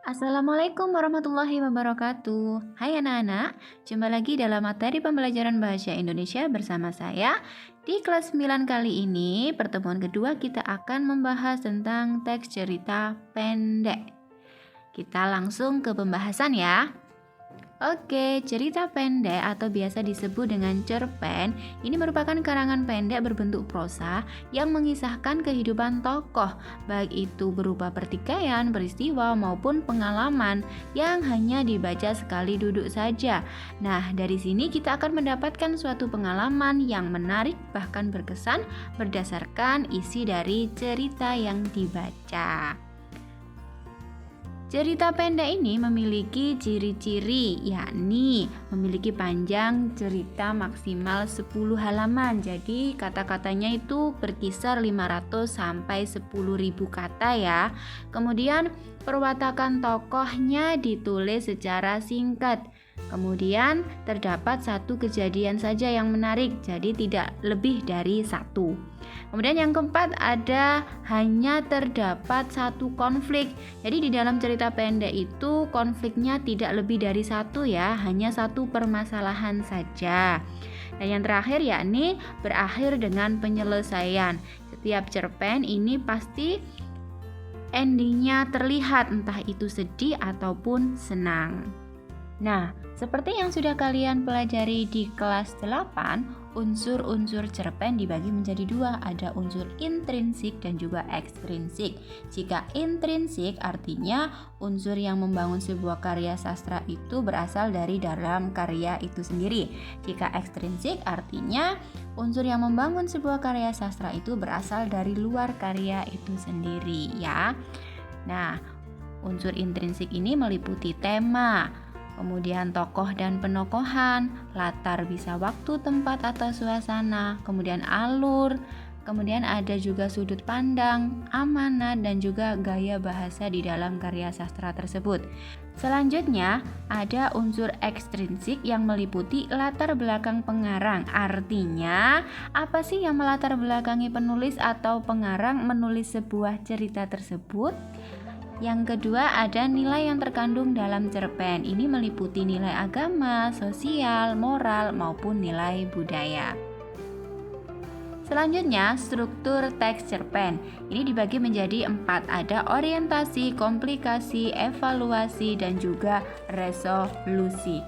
Assalamualaikum warahmatullahi wabarakatuh. Hai anak-anak, jumpa lagi dalam materi pembelajaran bahasa Indonesia bersama saya. Di kelas 9 kali ini, pertemuan kedua kita akan membahas tentang teks cerita pendek. Kita langsung ke pembahasan ya. Oke, cerita pendek atau biasa disebut dengan cerpen ini merupakan karangan pendek berbentuk prosa yang mengisahkan kehidupan tokoh, baik itu berupa pertikaian, peristiwa maupun pengalaman yang hanya dibaca sekali duduk saja. Nah, dari sini kita akan mendapatkan suatu pengalaman yang menarik bahkan berkesan berdasarkan isi dari cerita yang dibaca. Cerita pendek ini memiliki ciri-ciri, yakni memiliki panjang cerita maksimal 10 halaman. Jadi kata-katanya itu berkisar 500 sampai 10.000 kata ya. Kemudian perwatakan tokohnya ditulis secara singkat. Kemudian terdapat satu kejadian saja yang menarik, jadi tidak lebih dari satu. Kemudian yang keempat ada hanya terdapat satu konflik. Jadi di dalam cerita pendek itu konfliknya tidak lebih dari satu ya, hanya satu permasalahan saja. Dan yang terakhir yakni berakhir dengan penyelesaian. Setiap cerpen ini pasti endingnya terlihat entah itu sedih ataupun senang. Nah, seperti yang sudah kalian pelajari di kelas 8, unsur-unsur cerpen dibagi menjadi dua, ada unsur intrinsik dan juga ekstrinsik. Jika intrinsik artinya unsur yang membangun sebuah karya sastra itu berasal dari dalam karya itu sendiri. Jika ekstrinsik artinya unsur yang membangun sebuah karya sastra itu berasal dari luar karya itu sendiri ya. Nah, unsur intrinsik ini meliputi tema, kemudian tokoh dan penokohan, latar bisa waktu, tempat, atau suasana, kemudian alur, kemudian ada juga sudut pandang, amanat, dan juga gaya bahasa di dalam karya sastra tersebut. Selanjutnya, ada unsur ekstrinsik yang meliputi latar belakang pengarang. Artinya, apa sih yang melatar belakangi penulis atau pengarang menulis sebuah cerita tersebut? Yang kedua ada nilai yang terkandung dalam cerpen. Ini meliputi nilai agama, sosial, moral, maupun nilai budaya. Selanjutnya, struktur teks cerpen. Ini dibagi menjadi 4. Ada orientasi, komplikasi, evaluasi, dan juga resolusi.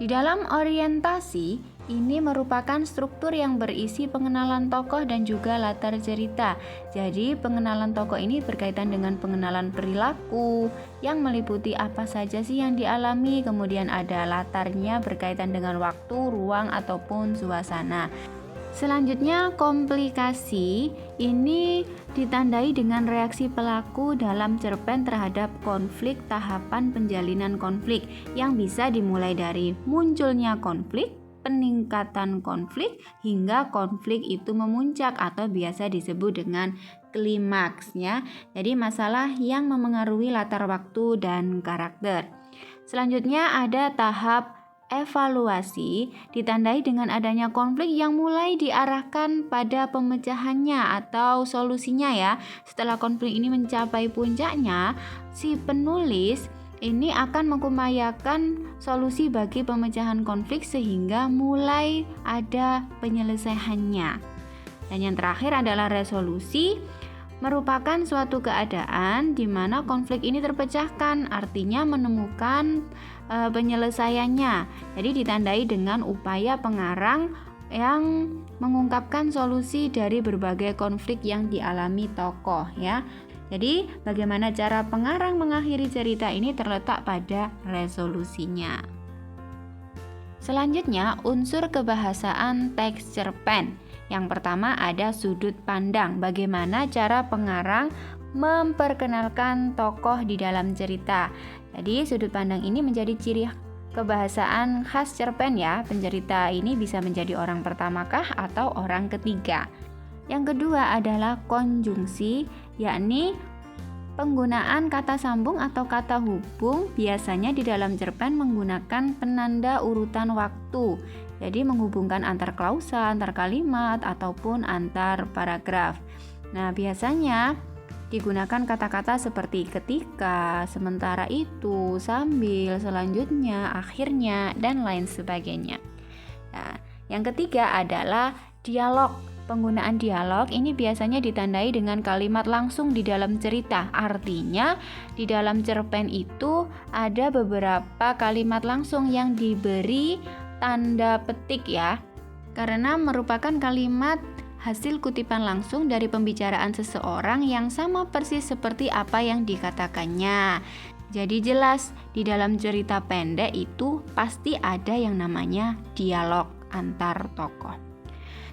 Di dalam orientasi, ini merupakan struktur yang berisi pengenalan tokoh dan juga latar cerita. Jadi pengenalan tokoh ini berkaitan dengan pengenalan perilaku yang meliputi apa saja sih yang dialami. Kemudian ada latarnya berkaitan dengan waktu, ruang, ataupun suasana. Selanjutnya komplikasi ini ditandai dengan reaksi pelaku dalam cerpen terhadap konflik, tahapan penjalinan konflik yang bisa dimulai dari munculnya konflik, peningkatan konflik, hingga konflik itu memuncak atau biasa disebut dengan klimaksnya. Jadi masalah yang memengaruhi latar waktu dan karakter. Selanjutnya ada tahap evaluasi, ditandai dengan adanya konflik yang mulai diarahkan pada pemecahannya atau solusinya ya. Setelah konflik ini mencapai puncaknya, si penulis ini akan mengupayakan solusi bagi pemecahan konflik sehingga mulai ada penyelesaiannya. Dan yang terakhir adalah resolusi, merupakan suatu keadaan di mana konflik ini terpecahkan, artinya menemukan penyelesaiannya. Jadi ditandai dengan upaya pengarang yang mengungkapkan solusi dari berbagai konflik yang dialami tokoh ya. Jadi bagaimana cara pengarang mengakhiri cerita ini terletak pada resolusinya. Selanjutnya unsur kebahasaan teks cerpen. Yang pertama ada sudut pandang. Bagaimana cara pengarang memperkenalkan tokoh di dalam cerita. Jadi sudut pandang ini menjadi ciri kebahasaan khas cerpen ya. Pencerita ini bisa menjadi orang pertamakah atau orang ketiga. Yang kedua adalah konjungsi, yakni penggunaan kata sambung atau kata hubung biasanya di dalam cerpen menggunakan penanda urutan waktu. Jadi menghubungkan antar klausa, antar kalimat, ataupun antar paragraf. Nah, biasanya digunakan kata-kata seperti ketika, sementara itu, sambil, selanjutnya, akhirnya, dan lain sebagainya. Nah, yang ketiga adalah dialog. Penggunaan dialog ini biasanya ditandai dengan kalimat langsung di dalam cerita. Artinya, di dalam cerpen itu ada beberapa kalimat langsung yang diberi tanda petik ya. Karena merupakan kalimat hasil kutipan langsung dari pembicaraan seseorang yang sama persis seperti apa yang dikatakannya. Jadi jelas di dalam cerita pendek itu pasti ada yang namanya dialog antar tokoh.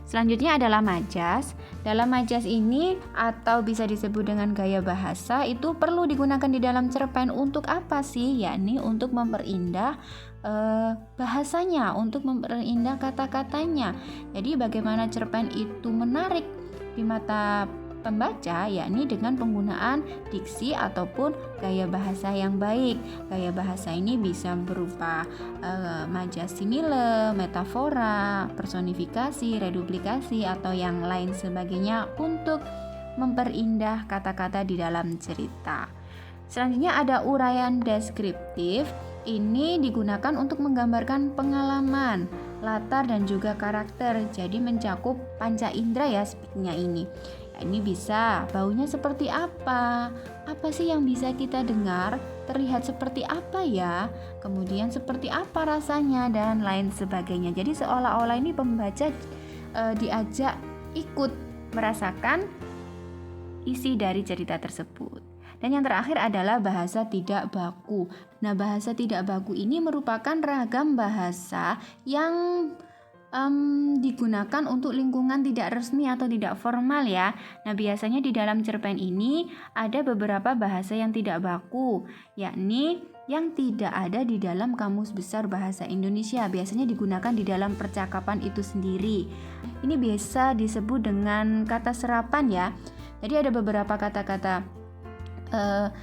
Selanjutnya adalah majas. Dalam majas ini atau bisa disebut dengan gaya bahasa itu perlu digunakan di dalam cerpen untuk apa sih? Yakni untuk memperindah bahasanya, untuk memperindah kata-katanya. Jadi bagaimana cerpen itu menarik di mata pembaca, yakni dengan penggunaan diksi ataupun gaya bahasa yang baik. Gaya bahasa ini bisa berupa majas simile, metafora, personifikasi, reduplikasi, atau yang lain sebagainya untuk memperindah kata-kata di dalam cerita. Selanjutnya ada uraian deskriptif. Ini digunakan untuk menggambarkan pengalaman, latar, dan juga karakter. Jadi mencakup panca indera ya speaknya ini. Ini bisa baunya seperti apa sih yang bisa kita dengar, terlihat seperti apa ya, kemudian seperti apa rasanya, dan lain sebagainya. Jadi seolah-olah ini pembaca diajak ikut merasakan isi dari cerita tersebut. Dan yang terakhir adalah bahasa tidak baku. Nah, bahasa tidak baku ini merupakan ragam bahasa yang digunakan untuk lingkungan tidak resmi atau tidak formal ya. Nah, biasanya di dalam cerpen ini ada beberapa bahasa yang tidak baku, yakni yang tidak ada di dalam Kamus Besar Bahasa Indonesia. Biasanya digunakan di dalam percakapan itu sendiri. Ini biasa disebut dengan kata serapan ya. Jadi ada beberapa kata-kata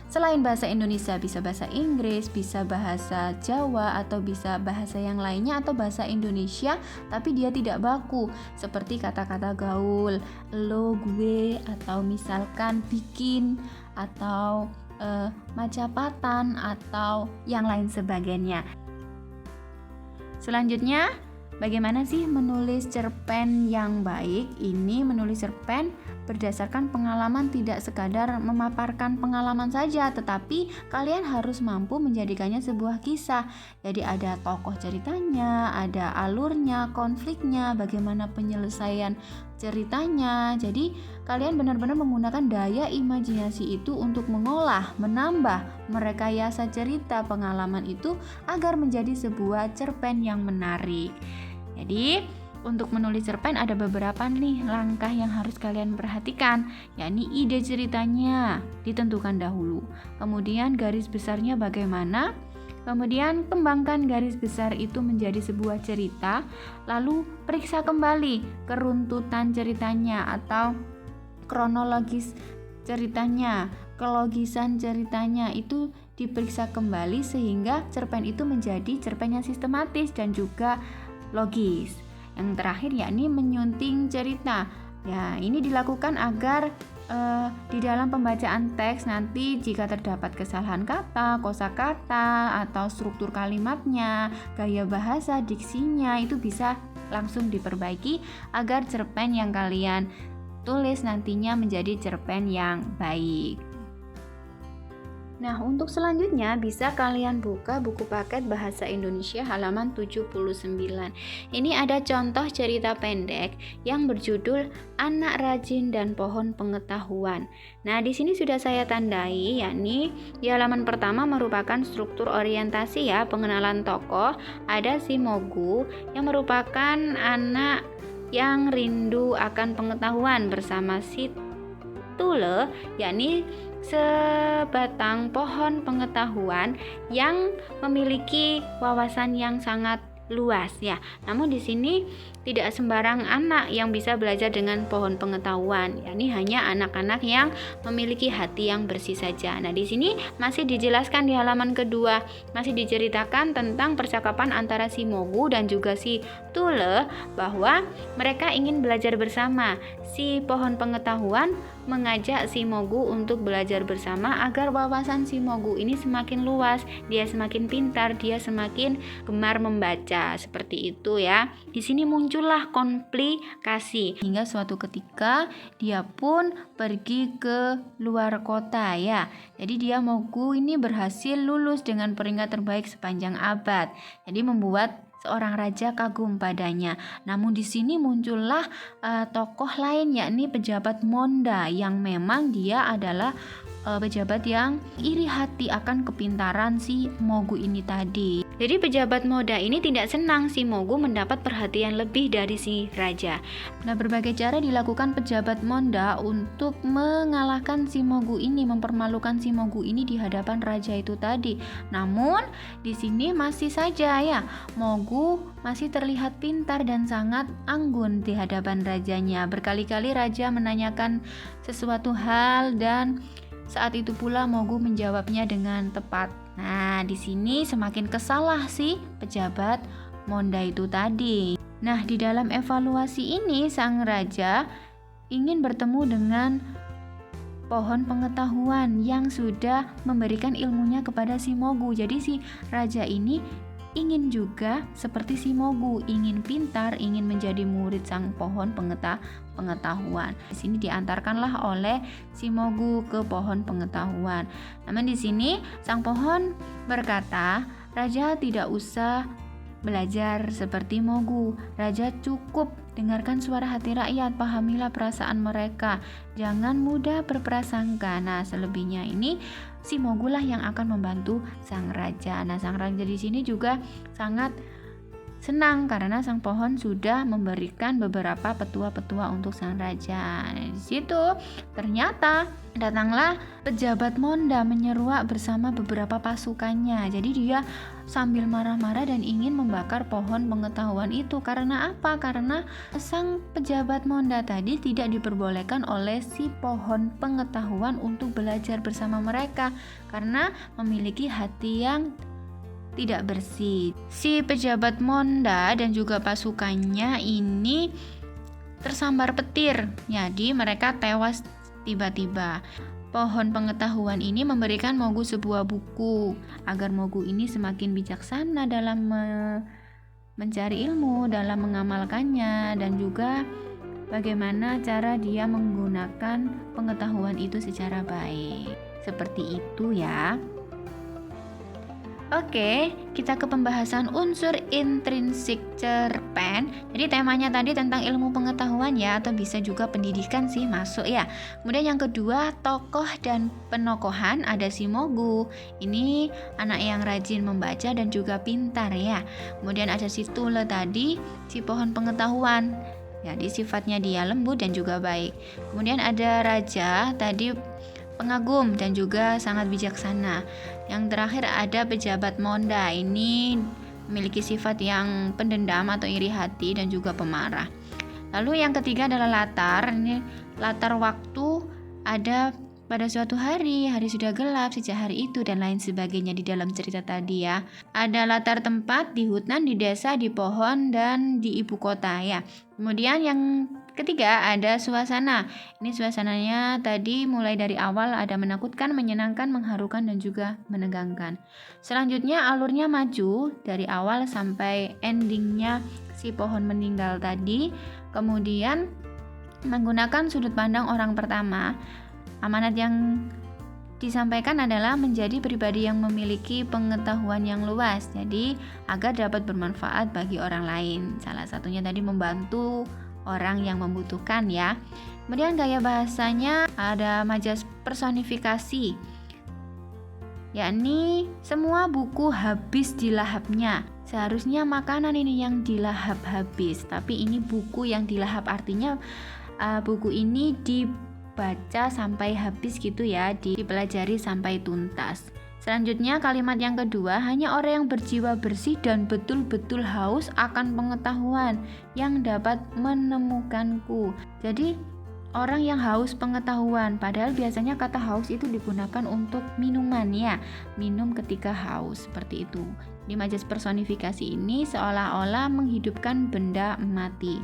selain bahasa Indonesia, bisa bahasa Inggris, bisa bahasa Jawa, atau bisa bahasa yang lainnya atau bahasa Indonesia tapi dia tidak baku, seperti kata-kata gaul, lo, gue, atau misalkan bikin, atau macapatan, atau yang lain sebagainya. Selanjutnya, bagaimana sih menulis cerpen yang baik? Ini menulis cerpen berdasarkan pengalaman, tidak sekadar memaparkan pengalaman saja, tetapi kalian harus mampu menjadikannya sebuah kisah. Jadi ada tokoh ceritanya, ada alurnya, konfliknya, bagaimana penyelesaian ceritanya. Jadi kalian benar-benar menggunakan daya imajinasi itu untuk mengolah, menambah, merekayasa cerita pengalaman itu agar menjadi sebuah cerpen yang menarik. Jadi untuk menulis cerpen ada beberapa nih langkah yang harus kalian perhatikan, yakni ide ceritanya ditentukan dahulu, kemudian garis besarnya bagaimana, kemudian kembangkan garis besar itu menjadi sebuah cerita, lalu periksa kembali keruntutan ceritanya atau kronologis ceritanya, kelogisan ceritanya itu diperiksa kembali sehingga cerpen itu menjadi cerpen yang sistematis dan juga logis. Yang terakhir yakni menyunting cerita. Ya, ini dilakukan agar di dalam pembacaan teks nanti jika terdapat kesalahan kata, kosakata, atau struktur kalimatnya, gaya bahasa, diksinya itu bisa langsung diperbaiki agar cerpen yang kalian tulis nantinya menjadi cerpen yang baik. Nah, untuk selanjutnya bisa kalian buka buku paket Bahasa Indonesia halaman 79. Ini ada contoh cerita pendek yang berjudul Anak Rajin dan Pohon Pengetahuan. Nah, di sini sudah saya tandai, yakni di halaman pertama merupakan struktur orientasi ya, pengenalan tokoh. Ada si Mogu yang merupakan anak yang rindu akan pengetahuan bersama si Tule, yakni sebatang pohon pengetahuan yang memiliki wawasan yang sangat luas ya. Namun di sini tidak sembarang anak yang bisa belajar dengan pohon pengetahuan, yakni hanya anak-anak yang memiliki hati yang bersih saja. Nah, di sini masih dijelaskan di halaman kedua, masih diceritakan tentang percakapan antara si Mogu dan juga si Tule bahwa mereka ingin belajar bersama. Si pohon pengetahuan mengajak si Mogu untuk belajar bersama agar wawasan si Mogu ini semakin luas, dia semakin pintar, dia semakin gemar membaca, seperti itu ya. Di sini muncullah komplikasi hingga suatu ketika dia pun pergi ke luar kota ya. Jadi dia Mogu ini berhasil lulus dengan peringkat terbaik sepanjang abad. Jadi membuat seorang raja kagum padanya. Namun di sini muncullah tokoh lain, yakni pejabat Monda, yang memang dia adalah pejabat yang iri hati akan kepintaran si Mogu ini tadi. Jadi pejabat Monda ini tidak senang si Mogu mendapat perhatian lebih dari si raja. Nah, berbagai cara dilakukan pejabat Monda untuk mengalahkan si Mogu ini, mempermalukan si Mogu ini di hadapan raja itu tadi. Namun di sini masih saja ya, Mogu masih terlihat pintar dan sangat anggun di hadapan rajanya. Berkali-kali raja menanyakan sesuatu hal dan saat itu pula Mogu menjawabnya dengan tepat. Nah, di sini semakin kesalah si pejabat Monda itu tadi. Nah, di dalam evaluasi ini sang raja ingin bertemu dengan pohon pengetahuan yang sudah memberikan ilmunya kepada si Mogu. Jadi si raja ini ingin juga seperti si Mogu, ingin pintar, ingin menjadi murid sang pohon pengetahuan. Di sini diantarkanlah oleh si Mogu ke pohon pengetahuan. Namun di sini sang pohon berkata, raja tidak usah belajar seperti Mogu. Raja cukup dengarkan suara hati rakyat, pahamilah perasaan mereka. Jangan mudah berprasangka. Nah, selebihnya ini si Mogu lah yang akan membantu sang raja. Nah, sang raja di sini juga sangat senang karena sang pohon sudah memberikan beberapa petua-petua untuk sang raja. Nah, di situ ternyata datanglah pejabat Monda menyeruak bersama beberapa pasukannya. Jadi dia sambil marah-marah dan ingin membakar pohon pengetahuan itu. Karena apa? Karena sang pejabat Monda tadi tidak diperbolehkan oleh si pohon pengetahuan untuk belajar bersama mereka karena memiliki hati yang tidak bersih. Si pejabat Monda dan juga pasukannya ini tersambar petir. Jadi mereka tewas tiba-tiba. Pohon pengetahuan ini memberikan Mogu sebuah buku agar Mogu ini semakin bijaksana dalam mencari ilmu, dalam mengamalkannya, dan juga bagaimana cara dia menggunakan pengetahuan itu secara baik. Seperti itu ya. Oke, kita ke pembahasan unsur intrinsik cerpen. Jadi temanya tadi tentang ilmu pengetahuan ya, atau bisa juga pendidikan sih masuk ya. Kemudian yang kedua, tokoh dan penokohan. Ada si Mogu. Ini anak yang rajin membaca dan juga pintar ya. Kemudian ada si Tule tadi, si pohon pengetahuan. Jadi sifatnya dia lembut dan juga baik. Kemudian ada raja tadi, pengagum dan juga sangat bijaksana. Yang terakhir ada pejabat Monda, ini memiliki sifat yang pendendam atau iri hati dan juga pemarah. Lalu yang ketiga adalah latar. Ini latar waktu, ada pada suatu hari sudah gelap sejak hari itu dan lain sebagainya di dalam cerita tadi ya. Ada latar tempat di hutan, di desa, di pohon, dan di ibu kota ya. Kemudian yang ketiga ada suasana. Ini suasananya tadi mulai dari awal ada menakutkan, menyenangkan, mengharukan, dan juga menegangkan. Selanjutnya alurnya maju dari awal sampai endingnya si pohon meninggal tadi. Kemudian menggunakan sudut pandang orang pertama. Amanat yang disampaikan adalah menjadi pribadi yang memiliki pengetahuan yang luas, jadi agar dapat bermanfaat bagi orang lain. Salah satunya tadi membantu orang yang membutuhkan ya. Kemudian gaya bahasanya ada majas personifikasi, yakni semua buku habis dilahapnya. Seharusnya makanan ini yang dilahap habis, tapi ini buku yang dilahap, artinya buku ini dibaca sampai habis gitu ya, dipelajari sampai tuntas. Selanjutnya kalimat yang kedua, hanya orang yang berjiwa bersih dan betul-betul haus akan pengetahuan yang dapat menemukanku. Jadi orang yang haus pengetahuan, padahal biasanya kata haus itu digunakan untuk minuman ya, minum ketika haus, seperti itu. Di majas personifikasi ini seolah-olah menghidupkan benda mati.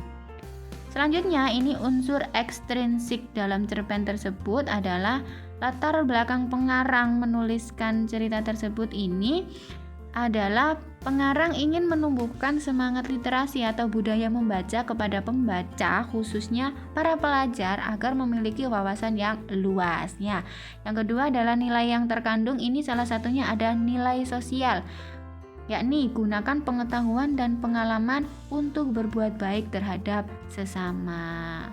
Selanjutnya, ini unsur ekstrinsik dalam cerpen tersebut adalah latar belakang pengarang menuliskan cerita tersebut. Ini adalah pengarang ingin menumbuhkan semangat literasi atau budaya membaca kepada pembaca, khususnya para pelajar, agar memiliki wawasan yang luas. Ya, yang kedua adalah nilai yang terkandung. Ini salah satunya ada nilai sosial, yakni gunakan pengetahuan dan pengalaman untuk berbuat baik terhadap sesama.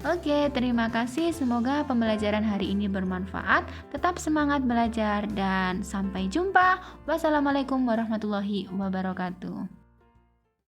Oke, terima kasih. Semoga pembelajaran hari ini bermanfaat. Tetap semangat belajar dan sampai jumpa. Wassalamualaikum warahmatullahi wabarakatuh.